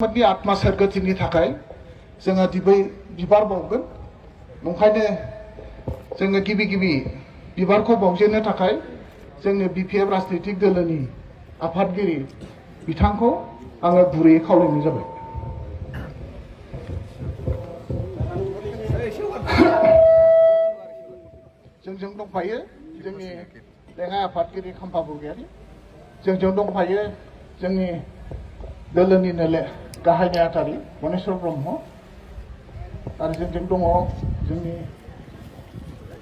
नि आत्मा सोरगोथिनि थाखाय जोङो दिबै बिबार बावगोन नंखायनो जोङो गिबि बिबारखौ बावजेननो थाखाय जोंनि बिपिएफ राजनितिक दोलोनि आफादगिरि बिथांखौ आङो गुरैयै खावलायनाय जाबाय। जोंजों दंफायो जोंनि लेङाइ आफादगिरि खाम्फा बरगयारि, जोंजों दंफायो जोंनि दोलोनिनो गाहाय नेहाथारि मनेस्वर ब्रह्म आरो जोंजों दङ जोंनि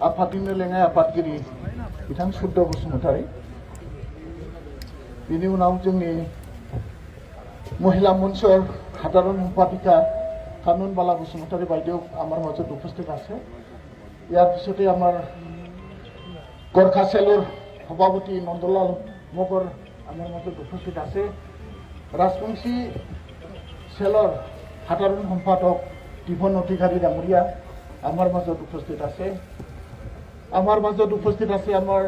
आफादनिनो लेङाइ आफादगिरि बिथां सुद्ध बसुमतारी, बिनि उनाव जोंनि महिला मन्चर সাধারণ সম্পাদিকা কানুন বালা বসুমতাৰী বাইদেউ আমাৰ মাজত উপস্থিত আছে। ইয়াৰ পিছতে আমাৰ গোৰ্খা সেলৰ সভাপতি নন্দলাল মগৰ আমাৰ মাজত উপস্থিত আছে। ৰাজবংশী সেলৰ সাধাৰণ সম্পাদক টিফন অধিকাৰী ডাঙৰীয়া আমাৰ মাজত উপস্থিত আছে। আমাৰ মাজত উপস্থিত আছে আমাৰ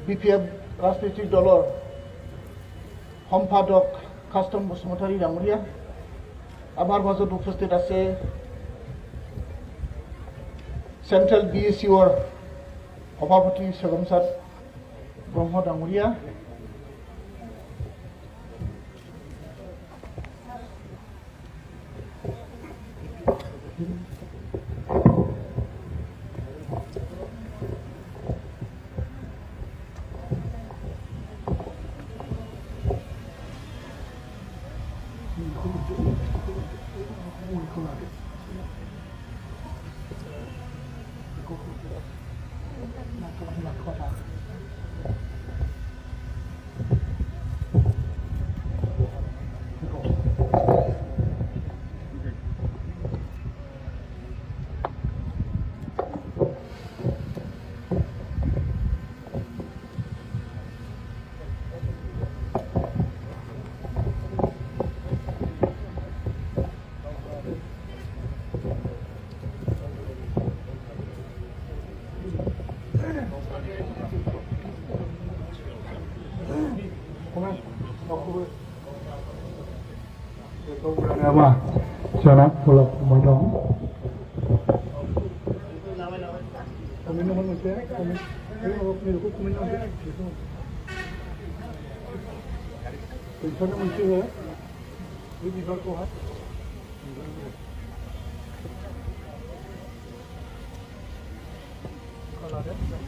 বিপিএফ ৰাজনৈতিক দলৰ সম্পাদক কাষ্টম বসুমতাৰী ডাঙৰীয়া, আমাৰ মাজত উপস্থিত আছে চেন্ট্ৰেল BSUৰ সভাপতি সগমচাঁদ ব্ৰহ্ম ডাঙৰীয়া, Jangan pulang modal. Kami nomor macam kami orang ni aku kami nomor itu. Pensiun macam ni, ini berapa hat? Kalau ada.